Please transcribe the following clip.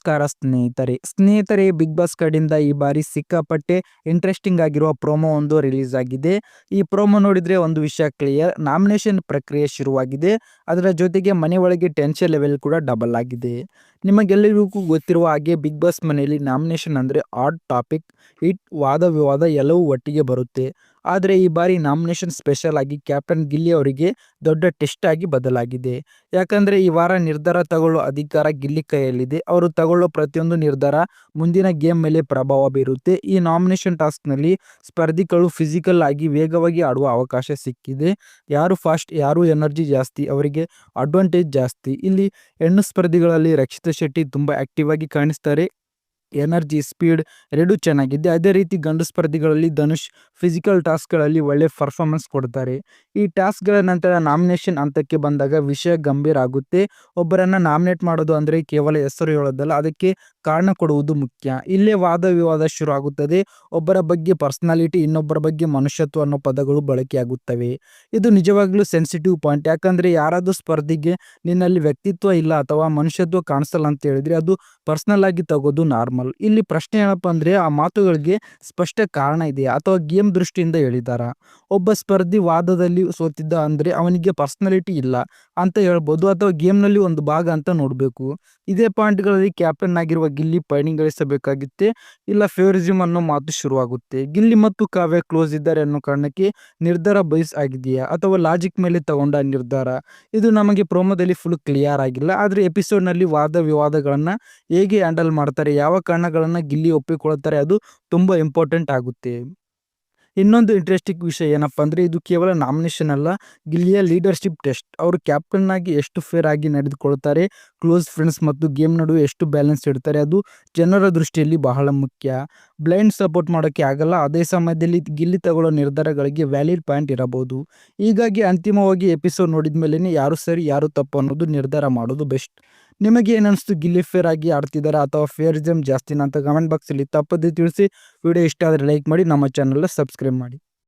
ನಮಸ್ಕಾರ ಸ್ನೇಹಿತರೆ big boss ಕಡೆಯಿಂದ ಈ ಬಾರಿ ಸಿಕ್ಕಾಪಟ್ಟೆ ಇಂಟ್ರೆಸ್ಟಿಂಗ್ ಆಗಿರುವ ಪ್ರೋಮೋ ಒಂದು ರಿಲೀಸ್ ಆಗಿದೆ. ಈ ಪ್ರೋಮೋ ನೋಡಿದ್ರೆ ಒಂದು ವಿಷಯ ಕ್ಲಿಯರ್, ನಾಮಿನೇಷನ್ ಪ್ರಕ್ರಿಯೆ ಶುರುವಾಗಿದೆ. ಅದರ ಜೊತೆಗೆ ಮನೆ ಒಳಗೆ ಟೆನ್ಷನ್ ಲೆವೆಲ್ ಕೂಡ ಡಬಲ್ ಆಗಿದೆ. ನಿಮಗೆಲ್ಲರಿಗೂ ಗೊತ್ತಿರುವ ಹಾಗೆ ಬಿಗ್ ಬಾಸ್ ಮನೆಯಲ್ಲಿ ನಾಮಿನೇಷನ್ ಅಂದರೆ ಹಾಟ್ ಟಾಪಿಕ್, ಹಿಟ್, ವಾದ ವಿವಾದ ಎಲ್ಲವೂ ಒಟ್ಟಿಗೆ ಬರುತ್ತೆ. ಆದರೆ ಈ ಬಾರಿ ನಾಮಿನೇಷನ್ ಸ್ಪೆಷಲ್ ಆಗಿ ಕ್ಯಾಪ್ಟನ್ ಗಿಲ್ಲಿ ಅವರಿಗೆ ದೊಡ್ಡ ಟೆಸ್ಟ್ ಆಗಿ ಬದಲಾಗಿದೆ. ಯಾಕಂದರೆ ಈ ವಾರ ನಿರ್ಧಾರ ತಗೊಳ್ಳೋ ಅಧಿಕಾರ ಗಿಲ್ಲಿ ಕೈಯಲ್ಲಿದೆ. ಅವರು ತಗೊಳ್ಳೋ ಪ್ರತಿಯೊಂದು ನಿರ್ಧಾರ ಮುಂದಿನ ಗೇಮ್ ಮೇಲೆ ಪ್ರಭಾವ ಬೀರುತ್ತೆ. ಈ ನಾಮಿನೇಷನ್ ಟಾಸ್ಕ್ನಲ್ಲಿ ಸ್ಪರ್ಧಿಗಳು ಫಿಸಿಕಲ್ ಆಗಿ ವೇಗವಾಗಿ ಆಡುವ ಅವಕಾಶ ಸಿಕ್ಕಿದೆ. ಯಾರು ಫಾಸ್ಟ್, ಯಾರು ಎನರ್ಜಿ ಜಾಸ್ತಿ, ಅವರಿಗೆ ಅಡ್ವಾಂಟೇಜ್ ಜಾಸ್ತಿ. ಇಲ್ಲಿ ಹೆಣ್ಣು ಸ್ಪರ್ಧಿಗಳಲ್ಲಿ ರಕ್ಷಿತಾ ಶೆಟ್ಟಿ ತುಂಬ ಆಕ್ಟಿವ್ ಆಗಿ ಕಾಣಿಸ್ತಾರೆ. ಎನರ್ಜಿ, ಸ್ಪೀಡ್ ಎರಡೂ ಚೆನ್ನಾಗಿದೆ. ಅದೇ ರೀತಿ ಗಂಡು ಸ್ಪರ್ಧಿಗಳಲ್ಲಿ ಧನುಷ್ ಫಿಸಿಕಲ್ ಟಾಸ್ಕ್ಗಳಲ್ಲಿ ಒಳ್ಳೆ ಪರ್ಫಾರ್ಮೆನ್ಸ್ ಕೊಡ್ತಾರೆ. ಈ ಟಾಸ್ಕ್ಗಳ ನಂತರ ನಾಮಿನೇಷನ್ ಹಂತಕ್ಕೆ ಬಂದಾಗ ವಿಷಯ ಗಂಭೀರ ಆಗುತ್ತೆ. ಒಬ್ಬರನ್ನು ನಾಮಿನೇಟ್ ಮಾಡೋದು ಅಂದರೆ ಕೇವಲ ಹೆಸರು ಹೇಳೋದಲ್ಲ, ಅದಕ್ಕೆ ಕಾರಣ ಕೊಡುವುದು ಮುಖ್ಯ. ಇಲ್ಲೇ ವಾದ ವಿವಾದ ಶುರು ಆಗುತ್ತದೆ. ಒಬ್ಬರ ಬಗ್ಗೆ ಪರ್ಸನಾಲಿಟಿ, ಇನ್ನೊಬ್ಬರ ಬಗ್ಗೆ ಮನುಷ್ಯತ್ವ ಅನ್ನೋ ಪದಗಳು ಬಳಕೆಯಾಗುತ್ತವೆ. ಇದು ನಿಜವಾಗ್ಲೂ ಸೆನ್ಸಿಟಿವ್ ಪಾಯಿಂಟ್. ಯಾಕಂದರೆ ಯಾರಾದರೂ ಸ್ಪರ್ಧಿಗೆ ನಿನ್ನಲ್ಲಿ ವ್ಯಕ್ತಿತ್ವ ಇಲ್ಲ ಅಥವಾ ಮನುಷ್ಯತ್ವ ಕಾಣಿಸಲ್ಲ ಅಂತ ಹೇಳಿದ್ರೆ ಅದು ಪರ್ಸನಲ್ ಆಗಿ ತಗೋದು ನಾರ್ಮಲ್. ಇಲ್ಲಿ ಪ್ರಶ್ನೆ ಏನಪ್ಪ ಅಂದರೆ ಆ ಮಾತುಗಳಿಗೆ ಸ್ಪಷ್ಟ ಕಾರಣ ಇದೆಯಾ ಅಥವಾ ಗೇಮ್ ದೃಷ್ಟಿಯಿಂದ ಹೇಳಿದಾರ. ಒಬ್ಬ ಸ್ಪರ್ಧಿ ವಾದದಲ್ಲಿ ಸೋತಿದ್ದ ಅಂದರೆ ಅವನಿಗೆ ಪರ್ಸನಾಲಿಟಿ ಇಲ್ಲ ಅಂತ ಹೇಳ್ಬೋದು ಅಥವಾ ಗೇಮ್ನಲ್ಲಿ ಒಂದು ಭಾಗ ಅಂತ ನೋಡಬೇಕು. ಇದೇ ಪಾಯಿಂಟ್ಗಳಲ್ಲಿ ಕ್ಯಾಪ್ಟನ್ ಆಗಿರುವ ಗಿಲ್ಲಿ ಪಾಯಿಂಟ್ ಗಳಿಸಬೇಕಾಗುತ್ತೆ. ಇಲ್ಲ ಫೇವರಿಸಮ್ ಅನ್ನೋ ಮಾತು ಶುರುವಾಗುತ್ತೆ. ಗಿಲ್ಲಿ ಮತ್ತು ಕಾವ್ಯ ಕ್ಲೋಸ್ ಇದ್ದಾರೆ ಅನ್ನೋ ಕಾರಣಕ್ಕೆ ನಿರ್ಧಾರ ಬೈಸ್ ಆಗಿದೆಯಾ ಅಥವಾ ಲಾಜಿಕ್ ಮೇಲೆ ತಗೊಂಡ ನಿರ್ಧಾರ, ಇದು ನಮಗೆ ಪ್ರೋಮೋದಲ್ಲಿ ಫುಲ್ ಕ್ಲಿಯರ್ ಆಗಿಲ್ಲ. ಆದರೆ ಎಪಿಸೋಡ್ನಲ್ಲಿ ವಾದ ವಿವಾದಗಳನ್ನು ಹೇಗೆ ಹ್ಯಾಂಡಲ್ ಮಾಡ್ತಾರೆ, ಯಾವ ಕಾರಣಗಳನ್ನು ಗಿಲ್ಲಿ ಒಪ್ಪಿಕೊಳ್ತಾರೆ, ಅದು ತುಂಬ ಇಂಪಾರ್ಟೆಂಟ್ ಆಗುತ್ತೆ. ಇನ್ನೊಂದು ಇಂಟ್ರೆಸ್ಟಿಂಗ್ ವಿಷಯ ಏನಪ್ಪ ಅಂದರೆ ಇದು ಕೇವಲ ನಾಮಿನೇಷನ್ ಅಲ್ಲ, ಗಿಲ್ಲಿಯ ಲೀಡರ್ಶಿಪ್ ಟೆಸ್ಟ್. ಅವರು ಕ್ಯಾಪ್ಟನ್ ಆಗಿ ಎಷ್ಟು ಫೇರ್ ಆಗಿ ನಡೆದುಕೊಳ್ತಾರೆ, ಕ್ಲೋಸ್ ಫ್ರೆಂಡ್ಸ್ ಮತ್ತು ಗೇಮ್ ನಡುವೆ ಎಷ್ಟು ಬ್ಯಾಲೆನ್ಸ್ ಇಡ್ತಾರೆ, ಅದು ಜನರ ದೃಷ್ಟಿಯಲ್ಲಿ ಬಹಳ ಮುಖ್ಯ. ಬ್ಲೈಂಡ್ ಸಪೋರ್ಟ್ ಮಾಡೋಕ್ಕೆ ಆಗಲ್ಲ. ಅದೇ ಸಮಯದಲ್ಲಿ ಗಿಲ್ಲಿ ತಗೊಳ್ಳೋ ನಿರ್ಧಾರಗಳಿಗೆ ವ್ಯಾಲಿಡ್ ಪಾಯಿಂಟ್ ಇರಬಹುದು. ಹೀಗಾಗಿ ಅಂತಿಮವಾಗಿ ಎಪಿಸೋಡ್ ನೋಡಿದ ಮೇಲೇ ಯಾರು ಸರಿ ಯಾರು ತಪ್ಪು ಅನ್ನೋದು ನಿರ್ಧಾರ ಮಾಡೋದು ಬೆಸ್ಟ್. ನಿಮಗೆ ಏನನ್ನಿಸ್ತು, ಗಿಲ್ಲಿ ಫೇರ್ ಆಗಿ ಆಡ್ತಿದ್ದಾರೆ ಅಥವಾ ಫೇವರಿಸಮ್ ಜಾಸ್ತಿನಾ ಅಂತ ಕಮೆಂಟ್ ಬಾಕ್ಸಲ್ಲಿ ತಪ್ಪದೇ ತಿಳಿಸಿ. ವಿಡಿಯೋ ಇಷ್ಟ ಆದರೆ ಲೈಕ್ ಮಾಡಿ, ನಮ್ಮ ಚಾನಲ್ನ ಸಬ್ಸ್ಕ್ರೈಬ್ ಮಾಡಿ.